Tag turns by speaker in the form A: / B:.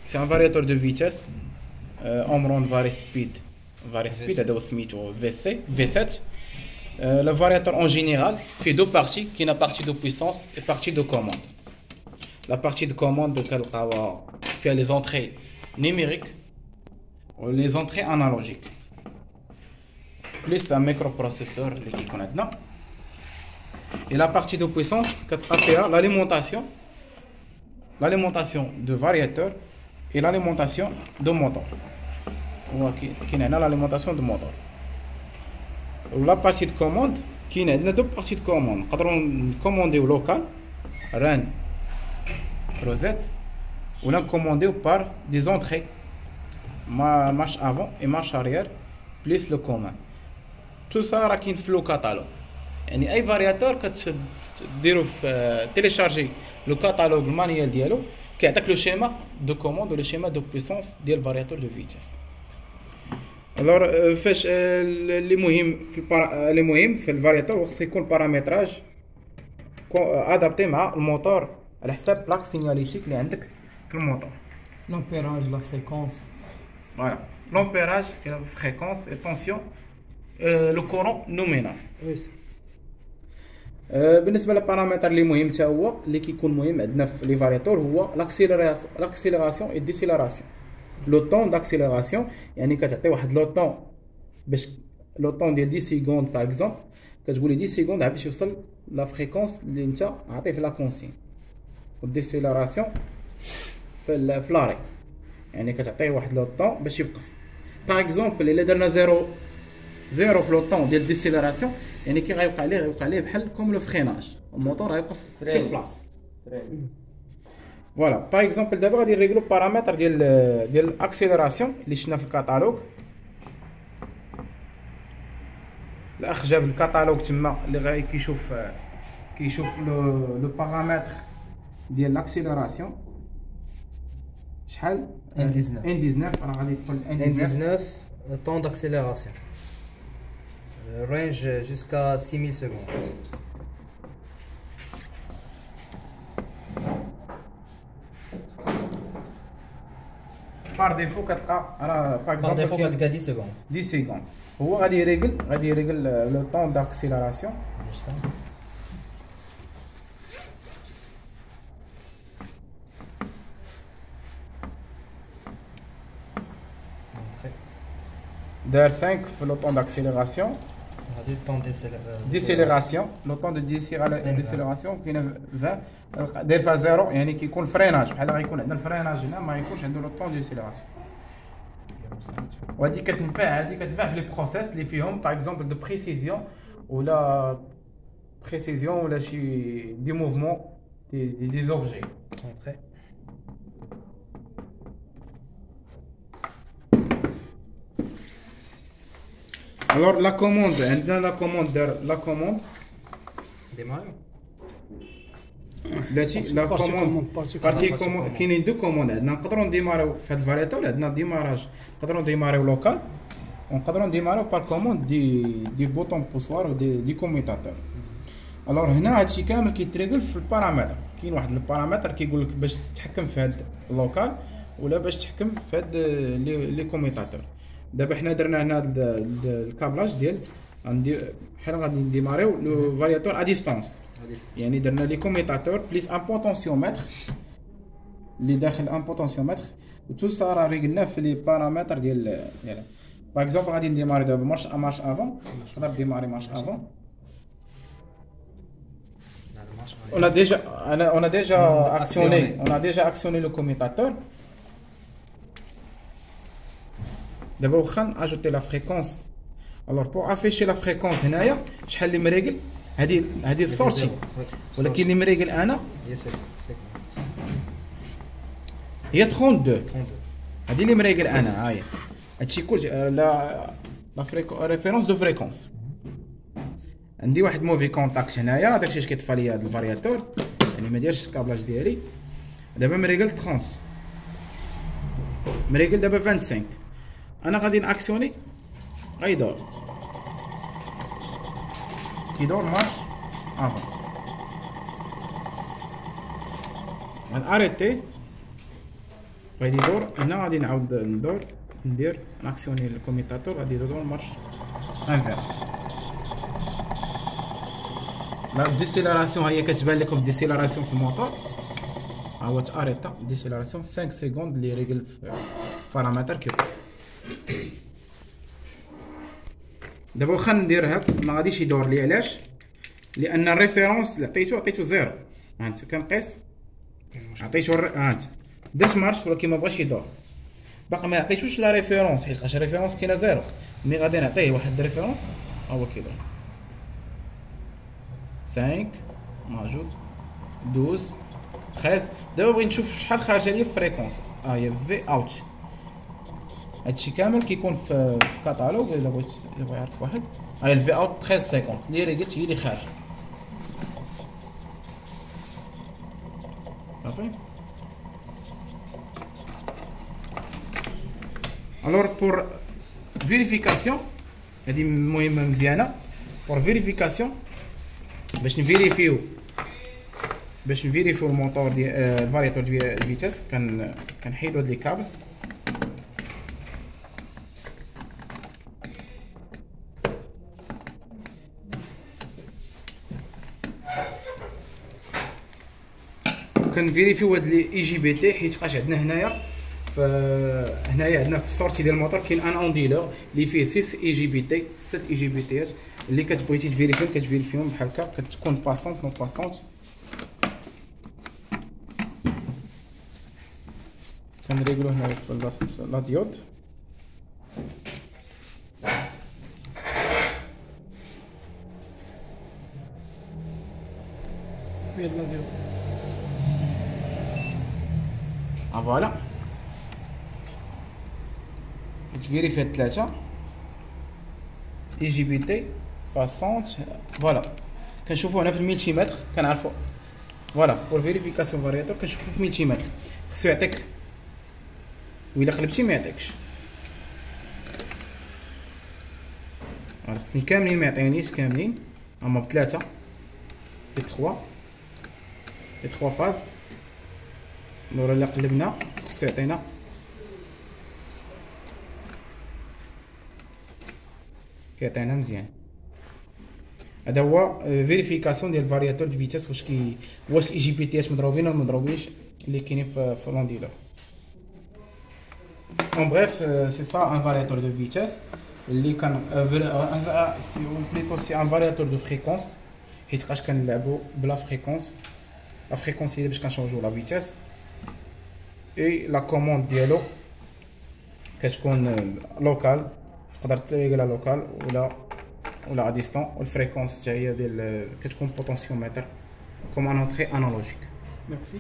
A: C'est un variateur de vitesse. Omron Vari Speed. Vari Speed, c'est VC, V7. Le variateur en général fait deux parties, qui est la partie de puissance et partie de commande. La partie de commande fait les entrées numériques ou les entrées analogiques. Plus un microprocesseur qui connaît dedans. Et la partie de puissance, l'alimentation de variateur et l'alimentation de moteur. Qui est l'alimentation de moteur. La partie de commande, qui est deux parties de commande. On commander au local, RAN, Rosette, ou on commander par des entrées, marche avant et marche arrière, plus le commun. Tout ça راكين في le catalogue. يعني اي فارياتور كتديرو في télécharger le catalogue manuel ديالو كيعطيك لو شيما دو كوموند ولو شيما دو بويسونس ديال الفارياتور دو فيتيس. الوغ فاش اللي مهم في الفارياتور خص يكون بارامتراج ادابتي مع الموتور على حساب لاك سينياليتيك اللي عندك في الموتور.
B: L'ampérage, la fréquence.
A: Voilà. L'ampérage et la fréquence et tension, le courant nominal.
B: Oui.
A: بالنسبه للبارامتر اللي مهم حتى هو اللي كيكون مهم عندنا في لي فارياتور هو لاكسيليراسيون اي ديسيليراسيون. لو طون داكسيليراسيون يعني كتعطي واحد لو طون باش لو طون ديال 10 سكوند باغ اكزومبل كتقولي 10 سكوند باش يوصل لا فريكونس اللي انت عاطيه في لا كونسين. والديسيليراسيون في لاري يعني كتعطيه واحد لو طون باش يوقف. باغ اكزومبل الا درنا زيرو في لو طون ديال ديسيليراسيون يعني كي غيوقع ليه بحال كوم لو فريناج الموتور غيوقف سيغ بلاص. فوالا باغ اكزومبل دابا غادي نريغلو بارامتر ديال الاكسيليراسيون اللي شفنا في الكاتالوج. الاخ جاب الكاتالوج تما اللي غادي كيشوف لو بارامتر ديال لاكسيليراسيون شحال N19 راه غادي يدخل
B: N19, temps d'accélération. Range jusqu'à 6000 secondes.
A: بار ديفو كتلقى راه باغ
B: Par défaut,
A: اكزومبل
B: كتلقى 10 secondes.
A: 10 سكوند هو غادي يريغل لو طون داكسيليراسيون.
B: Juste ça.
A: دار 5 في لو طون داكسيليراسيون.
B: هذا le temps
A: ديسيليراسيون لو طون دو ديسيليراسيون كاين 20 داير فيها زيرو يعني كيكون فريناج بحال غيكون عندنا الفريناج هنا ما يكونش عنده لو طون ديسيليراسيون. وهادي كتنفع في لي بروسيس اللي فيهم باغ اكزومبل دو بريسيزيون ولا شي دي موفمون دي اوبجي.
B: Après.
A: Alors la commande عندنا la commande
B: Démarrer.
A: بلاتي لا كوموند بارتي كوموند كاينين دو كوموند عندنا نقدروا نديماريو في هذا الفارياتور عندنا ديماراج نقدروا نديماريو لوكال ونقدروا نديماريو بار كوموند دي بوطون بوسوار و دي كوميتاتور. الوغ هنا هادشي كامل كيتريغل في البارامتر. كاين واحد البارامتر كيقول لك باش تتحكم في هاد اللوكال ولا باش تحكم في هاد لي كوميتاتور. دابا حنا درنا هنا الكابلاج ديال بحال غادي نديماريو لو فارياتور ا ديستانس يعني درنا لي كوميتاتور بليس ان بوتونسيومتر اللي داخل ان بوتونسيومتر و تو سا راه ريغلناه في لي بارامتر ديالها. باغ اكزومبل غادي نديماري دابا مارش افون تقدر ديماري مارش افون. On a déjà actionné le commutateur. D'abord, on va ajouter la fréquence. Alors, pour afficher la fréquence, شحال اللي مريقل هذه السورتي ولكن اللي مريقل انا هي 32 هذه اللي مريقل انا هاهي هادشي كلشي لا ريفيرونس دو فريكونس. عندي واحد موفي كونتاكت هنايا داكشي اش كيطفى ليا هذا الفارياتور يعني ما دايرش الكابلاج ديالي. دابا مريقل 30 مريقل دابا 25 انا غادي ناكسيوني غيدور كيدور مارش افون غناريتي غادي يدور هنا، غادي نعاود ندير ناكسيوني الكوميتاتور، غادي يدور مارش انفيرس. لا الديسيلاراسيون هي كتبان لكم الديسيلاراسيون في الموتور، ها هو تاريتا ديسيلاراسيون 5 سكوند اللي ريغل في بارامتر كيوقف. دابا واخا ندير هاك ما غاديش يدور لي، علاش؟ لان الريفيرونس اللي عطيتو زيرو. هانت كنقيس عطيتو هانت داش مارش ولكن ما بغاش يدور، باقي ما عطيتوش لا ريفيرونس حيت الريفيرونس كاينه زيرو، مي غادي نعطيه واحد الريفيرونس ها هو كيدور 5 موجود 12 13. دابا بغيت نشوف شحال خارجه ليا في فريكونس، هي في اوت. هادشي كامل كيكون في الكاتالوج. الا بغيت يعرف واحد هاي الفي اوت 13 50 اللي ريقلت هي اللي خارجه صافي. الوغ بور فيريفيكاسيون هادي مهمه مزيانه. بور فيريفيكاسيون باش نفيريفيو الموتور ديال الفارياتور ديال الفيتاس، كنحيدو هاد لي كابل. كنفيريفيو هاد لي اي جي بي تي، حيت قاش عندنا هنايا عندنا في السورتي ديال الموتور كاين ان اونديلور اللي فيه 6 اي جي بي تي، 6 اي جي بي تيات اللي كتبغيتي كتفيريفيهم بحال هكا، كتكون باسونط نو باسونط. كنريغلو هنا في لا ديود.
C: يلا ديال
A: فوالا كتفيريفي هاد 3 اي جي بي تي باسونط. فوالا كنشوفو هنا في الملتيمتر كنعرفو. فوالا بور فيريفيكاسيون فارياتور كنشوفو في الملتيمتر، خصو يعطيك وإلا قلبتي ما يعطيكش. فوالا خصني كاملين ما يعطينيش كاملين، هما بثلاثة لي 3 فاز. نورا الا قلبنا خصو يعطينا كيعطينا مزيان. هذا هو فيريفيكاسيون ديال الفارياتور دو فيتاس، واش الاي جي بي تيات مضروبين ولا مضروبينش اللي كاينين في لونديلور. اون بريف سي سا ان فارياتور دو فيتاس اللي كان بليتو سي ان فارياتور دو فريكونس، حيت بقاش كنلعبو بلا فريكونس. لا فريكونس هي باش كنشونجو لا فيتاس، اي لا كوموند ديالو كتكون لوكال، تقدر تريغلا لوكال ولا ا ديستون. والفريكونس حتى هي ديال كتكون بوتونسيومتر كوم ان اونتري انالوجيك.
C: ميرسي.